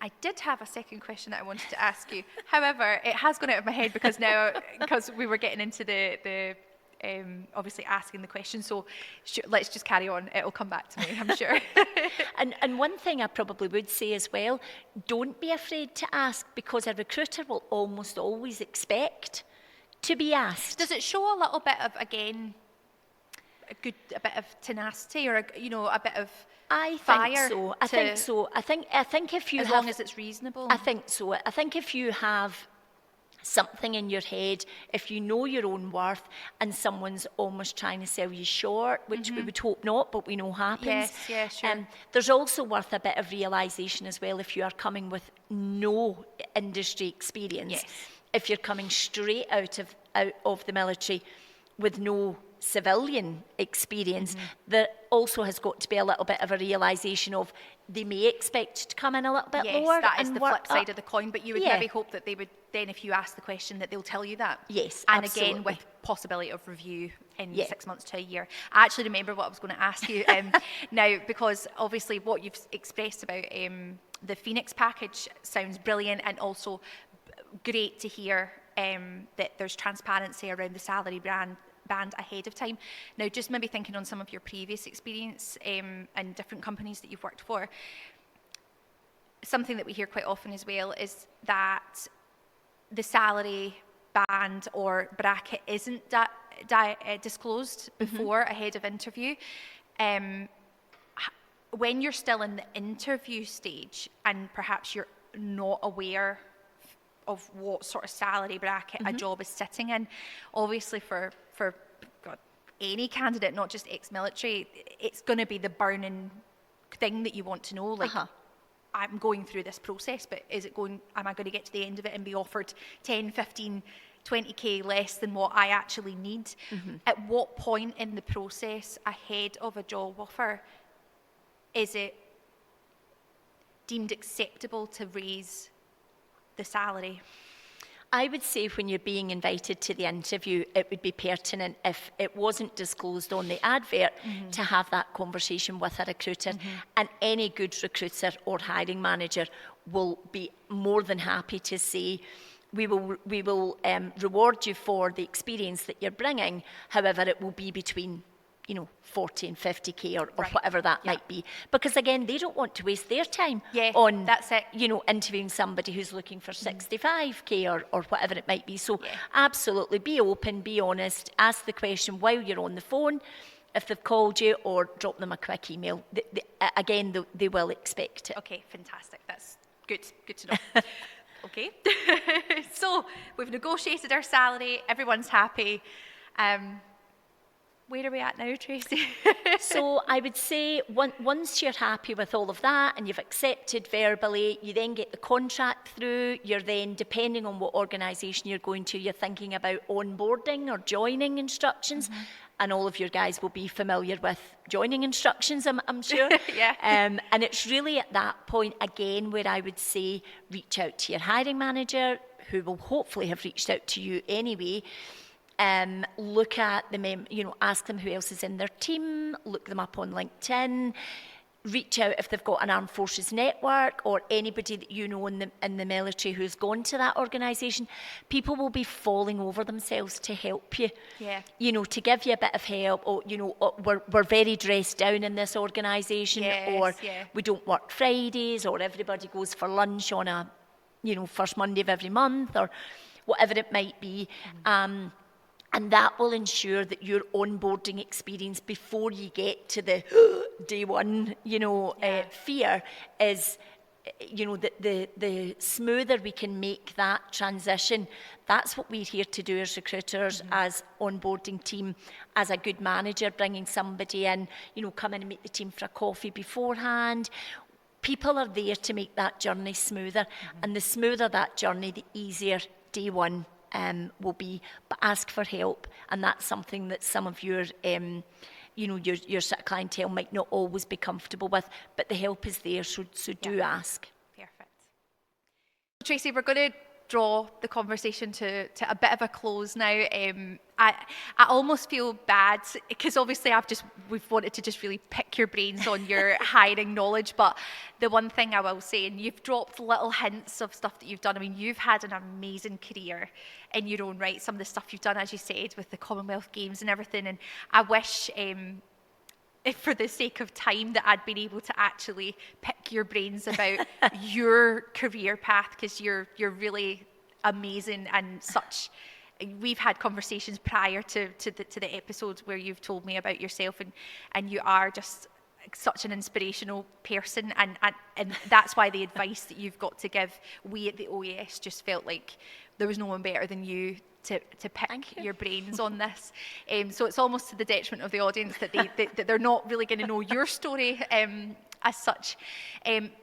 I did have a second question that I wanted to ask you. However, it has gone out of my head because we were getting into the obviously asking the question. So let's just carry on. It'll come back to me, I'm sure. And one thing I probably would say as well, don't be afraid to ask, because a recruiter will almost always expect to be asked. Does it show a little bit of, again, a bit of tenacity or a bit of fire? I think so. I think if you as long as it's reasonable. I think so. I think if you have something in your head, if you know your own worth and someone's almost trying to sell you short, which we would hope not, but we know happens. Yes, sure. There's also worth a bit of realisation as well if you are coming with no industry experience. Yes. If you're coming straight out of the military with no civilian experience, there also has got to be a little bit of a realisation of they may expect to come in a little bit lower. Yes, that is and the work flip side up. of the coin, but you would maybe hope that they would then, if you ask the question, that they'll tell you that. Yes, and absolutely. again, with possibility of review in 6 months to a year. I actually remember what I was going to ask you now, because obviously what you've expressed about the Phoenix package sounds brilliant, and also great to hear that there's transparency around the salary band ahead of time. Now, just maybe thinking on some of your previous experience and different companies that you've worked for, something that we hear quite often as well is that the salary band or bracket isn't disclosed before ahead of interview. When you're still in the interview stage and perhaps you're not aware of what sort of salary bracket a job is sitting in, obviously for God, any candidate, not just ex-military, it's going to be the burning thing that you want to know, like, I'm going through this process, but am I going to get to the end of it and be offered 10, 15, 20k less than what I actually need? At what point in the process ahead of a job offer is it deemed acceptable to raise the salary? I would say when you're being invited to the interview, it would be pertinent, if it wasn't disclosed on the advert, to have that conversation with a recruiter. And any good recruiter or hiring manager will be more than happy to say, we will reward you for the experience that you're bringing. However, it will be between 40 and 50k or whatever that might be. Because again, they don't want to waste their time on, that's it. interviewing somebody who's looking for 65k or whatever it might be. So absolutely be open, be honest, ask the question while you're on the phone, if they've called you, or drop them a quick email. They will expect it. Okay, fantastic. That's good to know. Okay, so we've negotiated our salary, everyone's happy. Where are we at now, Tracy? So I would say once you're happy with all of that and you've accepted verbally, you then get the contract through. You're then, depending on what organisation you're going to, you're thinking about onboarding or joining instructions. And all of your guys will be familiar with joining instructions, I'm sure. And it's really at that point, again, where I would say reach out to your hiring manager, who will hopefully have reached out to you anyway. Look at them, ask them who else is in their team, look them up on LinkedIn, reach out if they've got an armed forces network or anybody that you know in the military who's gone to that organisation. People will be falling over themselves to help you, to give you a bit of help, or, we're very dressed down in this organisation, we don't work Fridays, or everybody goes for lunch on a, first Monday of every month, or whatever it might be. And that will ensure that your onboarding experience before you get to the day one, fear is, the smoother we can make that transition. That's what we're here to do as recruiters, as onboarding team, as a good manager, bringing somebody in, come in and meet the team for a coffee beforehand. People are there to make that journey smoother. And the smoother that journey, the easier day one will be. But ask for help, and that's something that some of your your sort of clientele might not always be comfortable with, but the help is there, so do ask. Perfect. Tracy, we're going to draw the conversation to a bit of a close now. I almost feel bad because obviously we've wanted to just really pick your brains on your hiring knowledge, but the one thing I will say, and you've dropped little hints of stuff that you've done. I mean, you've had an amazing career in your own right. Some of the stuff you've done, as you said, with the Commonwealth Games and everything, and I wish if for the sake of time that I'd been able to actually pick your brains about your career path, because you're really amazing, and we've had conversations prior to the episode where you've told me about yourself, and you are just such an inspirational person, and that's why the advice that you've got to give, we at the OAS just felt like there was no one better than you to pick your brains on this. So it's almost to the detriment of the audience that they're not really going to know your story as such.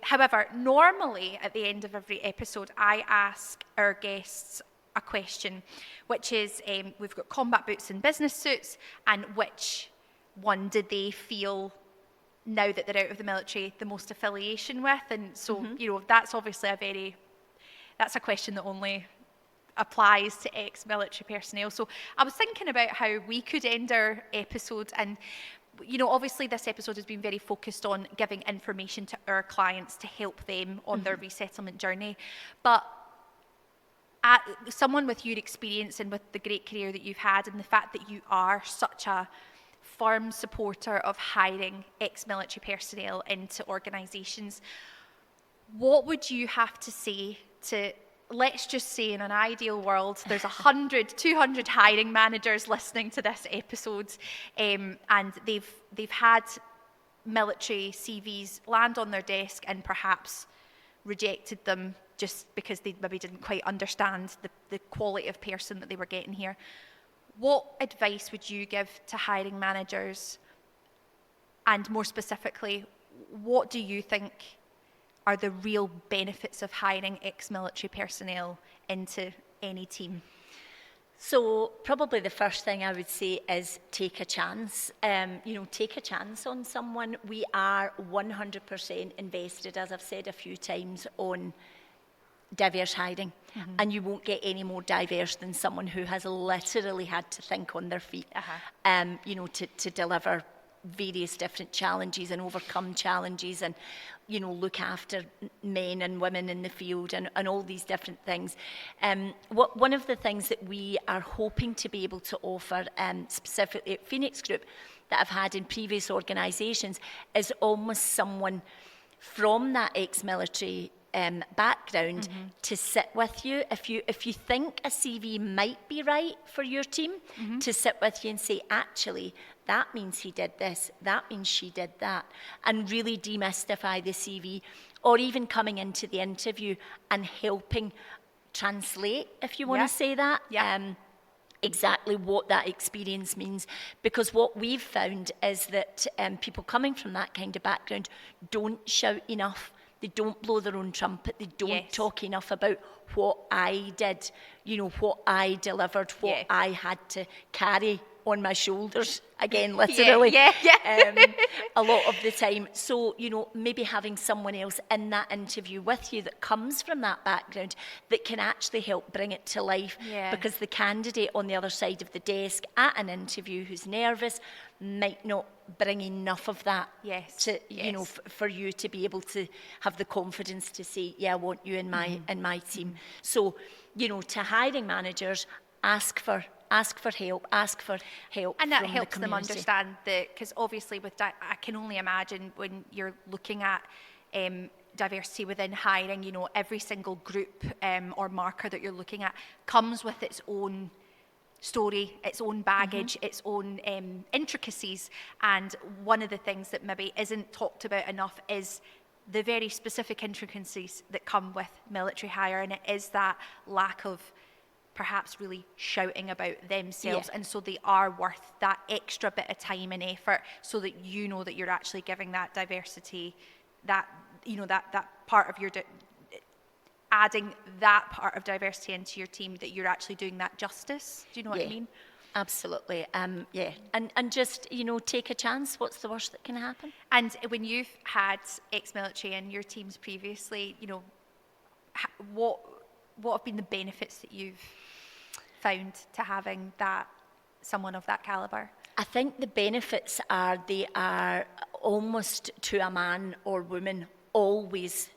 However, normally at the end of every episode, I ask our guests a question, which is, we've got combat boots and business suits, and which one did they feel, now that they're out of the military, the most affiliation with? And so, that's obviously that's a question that only applies to ex-military personnel. So I was thinking about how we could end our episode, and obviously this episode has been very focused on giving information to our clients to help them on their resettlement journey. But someone with your experience and with the great career that you've had, and the fact that you are such a firm supporter of hiring ex-military personnel into organisations, what would you have to say to, let's just say in an ideal world, there's 100, 200 hiring managers listening to this episode, and they've had military CVs land on their desk and perhaps rejected them just because they maybe didn't quite understand the quality of person that they were getting here. What advice would you give to hiring managers? And more specifically, what do you think are the real benefits of hiring ex-military personnel into any team? So probably the first thing I would say is take a chance. Take a chance on someone. We are 100% invested, as I've said a few times, on diverse hiring. Mm-hmm. And you won't get any more diverse than someone who has literally had to think on their feet, to deliver various different challenges and overcome challenges and, look after men and women in the field and all these different things. One of the things that we are hoping to be able to offer, specifically at Phoenix Group, that I've had in previous organisations, is almost someone from that ex-military background to sit with you. If you think a CV might be right for your team, to sit with you and say, actually, that means he did this, that means she did that, and really demystify the CV, or even coming into the interview and helping translate, if you want to say that, exactly what that experience means. Because what we've found is that people coming from that kind of background don't shout enough. They don't blow their own trumpet. They don't talk enough about what I did, what I delivered, what I had to carry on my shoulders, again, literally, a lot of the time. So, maybe having someone else in that interview with you that comes from that background that can actually help bring it to life. Because the candidate on the other side of the desk at an interview who's nervous might not bring enough of that to, for you to be able to have the confidence to say, I want you in my team. So, to hiring managers, ask for help, and that helps them understand because obviously I can only imagine when you're looking at diversity within hiring, every single group or marker that you're looking at comes with its own story, its own baggage, its own intricacies. And one of the things that maybe isn't talked about enough is the very specific intricacies that come with military hire, and it is that lack of perhaps really shouting about themselves, and so they are worth that extra bit of time and effort, so that that you're actually giving that diversity, that that part of your adding that part of diversity into your team, that you're actually doing that justice. Do you know what I mean? Absolutely. And just, take a chance. What's the worst that can happen? And when you've had ex-military in your teams previously, what have been the benefits that you've found to having someone of that caliber? I think the benefits they are almost to a man or woman always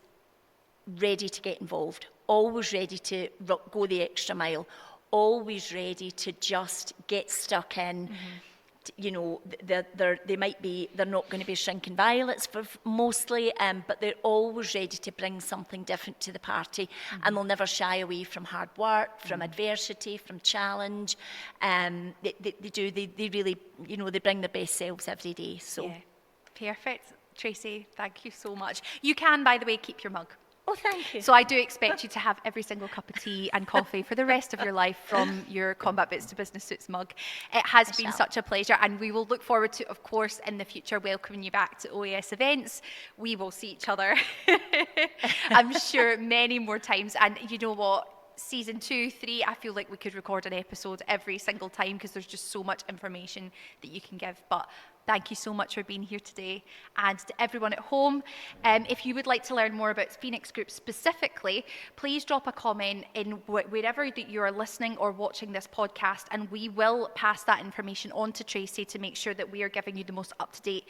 ready to get involved, always ready to go the extra mile, always ready to just get stuck in. They're not going to be shrinking violets for mostly, but they're always ready to bring something different to the party, and they'll never shy away from hard work, from adversity, from challenge. They really, they bring their best selves every day. So, perfect, Tracy. Thank you so much. You can, by the way, keep your mug. Oh, thank you. So I do expect you to have every single cup of tea and coffee for the rest of your life from your Combat Boots to Business Suits mug. It has been such a pleasure, and we will look forward to, of course, in the future, welcoming you back to OAS events. We will see each other, I'm sure, many more times. And you know what? Season 2, 3, I feel like we could record an episode every single time, because there's just so much information that you can give. But thank you so much for being here today. And to everyone at home, if you would like to learn more about Phoenix Group specifically, please drop a comment in wherever that you are listening or watching this podcast, and we will pass that information on to Tracy to make sure that we are giving you the most up-to-date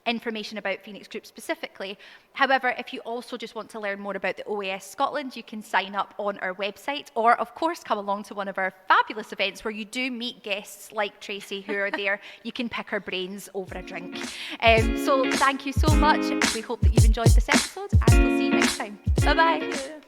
information about Phoenix Group specifically. However, if you also just want to learn more about the OAS Scotland, you can sign up on our website, or of course come along to one of our fabulous events where you do meet guests like Tracy who are there. You can pick her brains over a drink. So thank you so much. We hope that you've enjoyed this episode, and we'll see you next time. Bye bye.